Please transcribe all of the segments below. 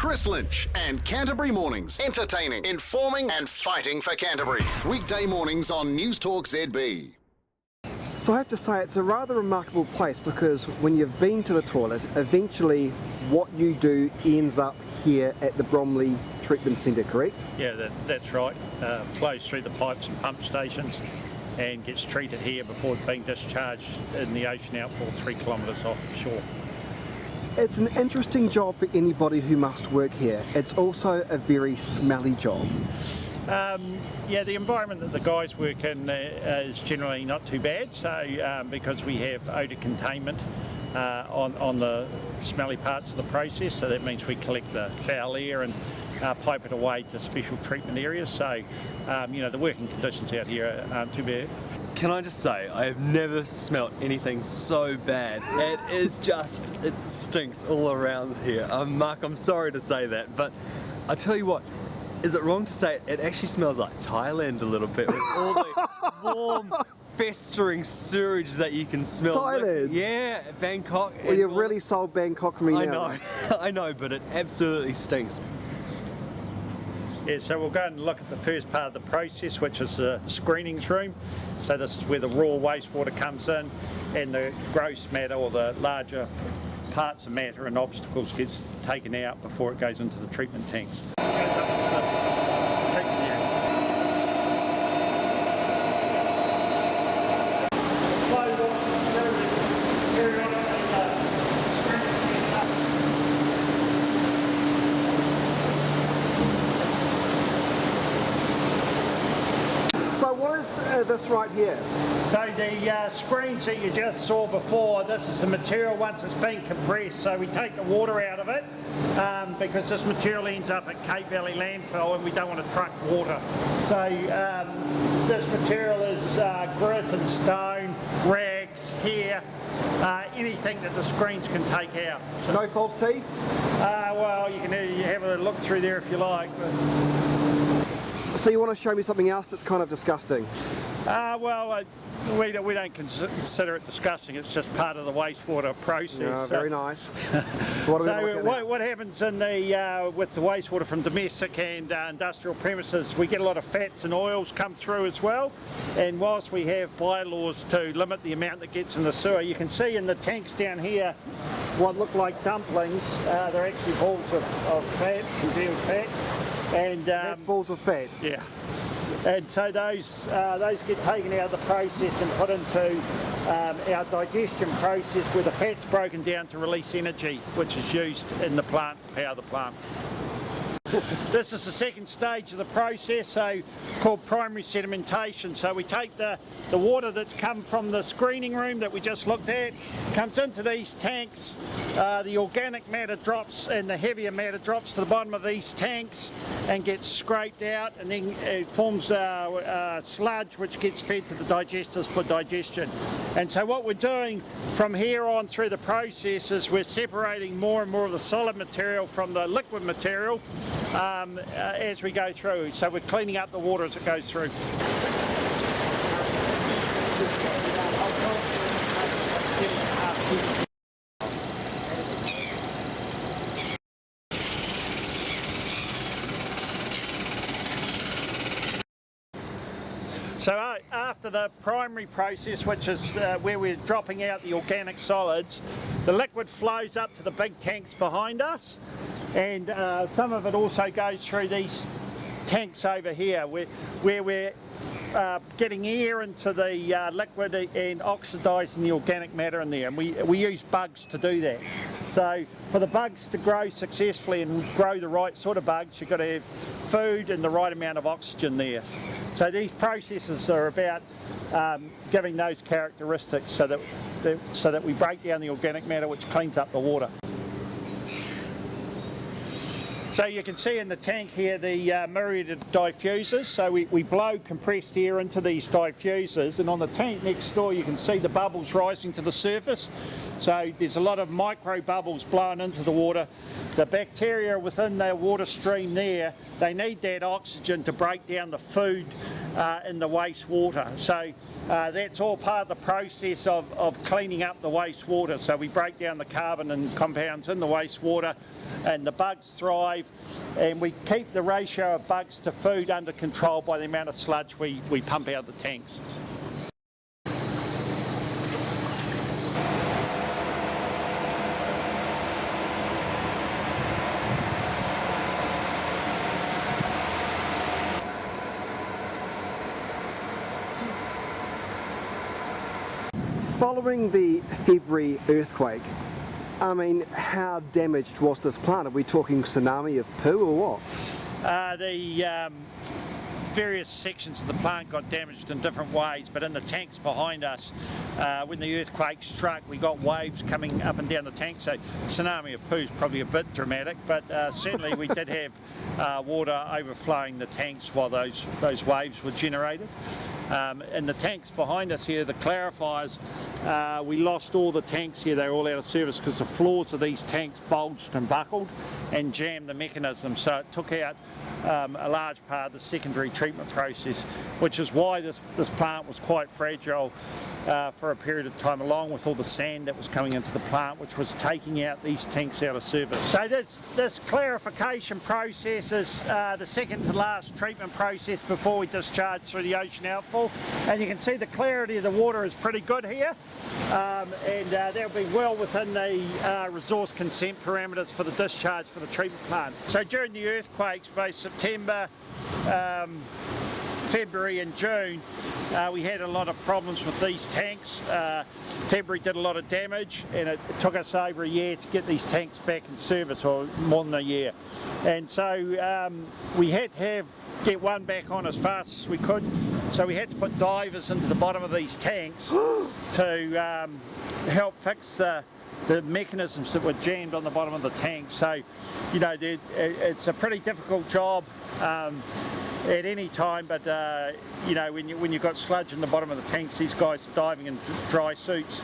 Chris Lynch and Canterbury Mornings. Entertaining, informing and fighting for Canterbury. Weekday mornings on News Talk ZB. So I have to say it's a rather remarkable place because when you've been to the toilet, eventually what you do ends up here at the Bromley Treatment Centre, correct? Yeah, that's right. Flows through the pipes and pump stations and gets treated here before being discharged in the ocean outfall 3 kilometres offshore. It's an interesting job for anybody who must work here. It's also a very smelly job. Yeah, the environment that the guys work in is generally not too bad, so because we have odour containment on the smelly parts of the process, so that means we collect the foul air and pipe it away to special treatment areas, so the working conditions out here aren't too bad. Can I just say, I have never smelt anything so bad. It is just, it stinks all around here. Mark, I'm sorry to say that, but I tell you what, is it wrong to say it actually smells like Thailand a little bit with all the warm, festering sewage that you can smell? Thailand? Yeah, Bangkok. Well, you've really sold Bangkok for me now. I know, but it absolutely stinks. Yeah, so we'll go and look at the first part of the process, which is the screenings room. So this is where the raw wastewater comes in and the gross matter or the larger parts of matter and obstacles gets taken out before it goes into the treatment tanks. So what is this right here? So the screens that you just saw before, this is the material once it's been compressed. So we take the water out of it because this material ends up at Cape Valley landfill and we don't want to truck water. So this material is grit and stone, rags, hair, anything that the screens can take out. So, No false teeth? well, you can have a look through there if you like. So you want to show me something else that's kind of disgusting? We don't consider it disgusting. It's just part of the wastewater process. Very nice. What happens in the with the wastewater from domestic and industrial premises, we get a lot of fats and oils come through as well. And whilst we have bylaws to limit the amount that gets in the sewer, you can see in the tanks down here what look like dumplings. They're actually balls of fat, congealed fat. And that's balls of fat. Yeah, and so those get taken out of the process and put into our digestion process where the fat's broken down to release energy, which is used in the plant to power the plant. This is the second stage of the process, called primary sedimentation. So we take the water that's come from the screening room that we just looked at, comes into these tanks, the organic matter drops and the heavier matter drops to the bottom of these tanks and gets scraped out, and then it forms sludge which gets fed to the digesters for digestion. And so what we're doing from here on through the process is we're separating more and more of the solid material from the liquid material as we go through. So we're cleaning up the water as it goes through. So after the primary process, which is where we're dropping out the organic solids, the liquid flows up to the big tanks behind us, and some of it also goes through these tanks over here where we're getting air into the liquid and oxidising the organic matter in there, and we use bugs to do that. So for the bugs to grow successfully and grow the right sort of bugs, you've got to have food and the right amount of oxygen there. So these processes are about giving those characteristics so that we break down the organic matter, which cleans up the water. So you can see in the tank here the myriad diffusers. So we blow compressed air into these diffusers, and on the tank next door you can see the bubbles rising to the surface. So there's a lot of micro bubbles blowing into the water. The bacteria within the water stream there, they need that oxygen to break down the food in the wastewater. So that's all part of the process of cleaning up the wastewater. So we break down the carbon and compounds in the wastewater, and the bugs thrive, and we keep the ratio of bugs to food under control by the amount of sludge we pump out the tanks. Following the February earthquake, I mean, how damaged was this plant? Are we talking tsunami of poo or what? The various sections of the plant got damaged in different ways, but in the tanks behind us, when the earthquake struck, we got waves coming up and down the tank. So tsunami of poo is probably a bit dramatic, but certainly we did have water overflowing the tanks while those waves were generated. In the tanks behind us here, the clarifiers, we lost all the tanks here. They're all out of service because the floors of these tanks bulged and buckled and jammed the mechanism. So it took out a large part of the secondary treatment process, which is why this plant was quite fragile for a period of time, along with all the sand that was coming into the plant, which was taking out these tanks out of service. So this clarification process is the second to last treatment process before we discharge through the ocean outfall, and you can see the clarity of the water is pretty good here, and that'll be well within the resource consent parameters for the discharge for the treatment plant. So during the earthquakes, both September, February and June, we had a lot of problems with these tanks. February did a lot of damage, and it took us over a year to get these tanks back in service, or more than a year. And so we had to get one back on as fast as we could. So we had to put divers into the bottom of these tanks to help fix the mechanisms that were jammed on the bottom of the tank. So, you know, it's a pretty difficult job at any time, but you know, when you've got sludge in the bottom of the tanks, these guys are diving in dry suits,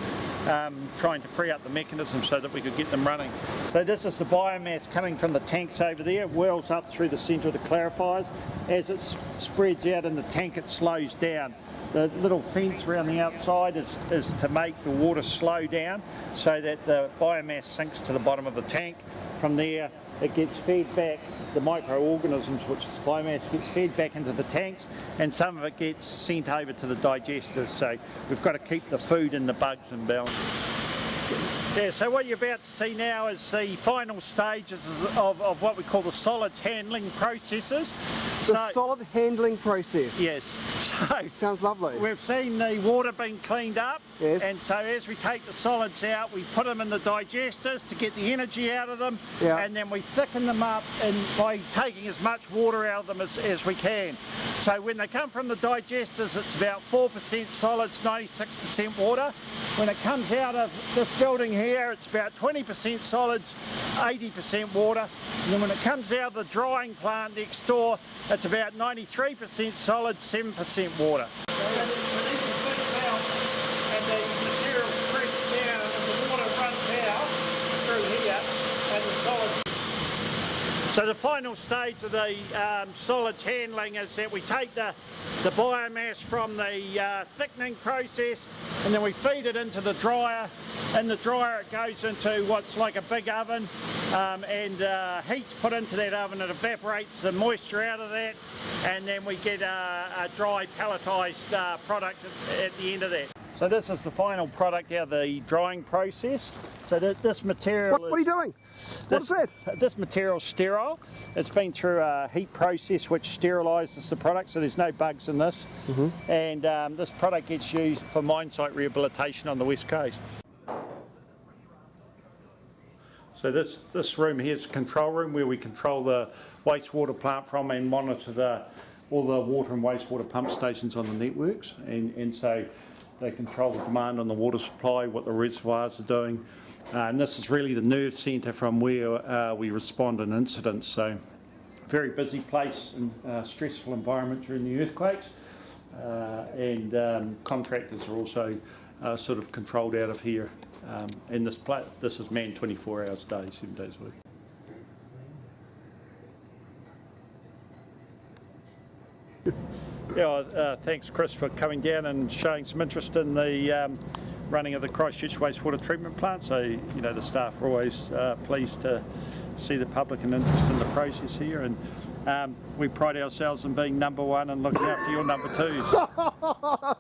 trying to free up the mechanism so that we could get them running. So this is the biomass coming from the tanks over there. It whirls up through the centre of the clarifiers. As it spreads out in the tank, it slows down. The little fence around the outside is to make the water slow down so that the biomass sinks to the bottom of the tank. From there, it gets fed back, the microorganisms, which is biomass, gets fed back into the tanks, and some of it gets sent over to the digesters. So we've got to keep the food and the bugs in balance. Yeah, so what you're about to see now is the final stages of what we call the solids handling processes. The solid handling process? Yes. So sounds lovely. We've seen the water being cleaned up, yes. And so as we take the solids out, we put them in the digesters to get the energy out of them, yeah. And then we thicken them up by taking as much water out of them as we can. So when they come from the digesters, it's about 4% solids, 96% water. When it comes out of this building here, it's about 20% solids, 80% water. And then when it comes out of the drying plant next door, it's about 93% solids, 7% water. And the material pressed down and the water runs out through here and the solids. So the final stage of the solids handling is that we take the biomass from the thickening process, and then we feed it into the dryer. In the dryer it goes into what's like a big oven, and heat's put into that oven. It evaporates the moisture out of that, and then we get a dry pelletised product at the end of that. So this is the final product out of the drying process. So this material What are you doing? What is that? This material is sterile. It's been through a heat process which sterilises the product, so there's no bugs in this. Mm-hmm. And this product gets used for mine site rehabilitation on the West Coast. So this room here is a control room where we control the wastewater plant from and monitor all the water and wastewater pump stations on the networks, and so they control the demand on the water supply, what the reservoirs are doing. And this is really the nerve centre from where we respond in incidents. So very busy place and stressful environment during the earthquakes. And contractors are also sort of controlled out of here. And this is manned 24 hours a day, 7 days a week. Yeah, thanks Chris for coming down and showing some interest in the running of the Christchurch wastewater treatment plant. So, you know, the staff are always pleased to see the public and interest in the process here, and we pride ourselves in being number one and looking after your number twos.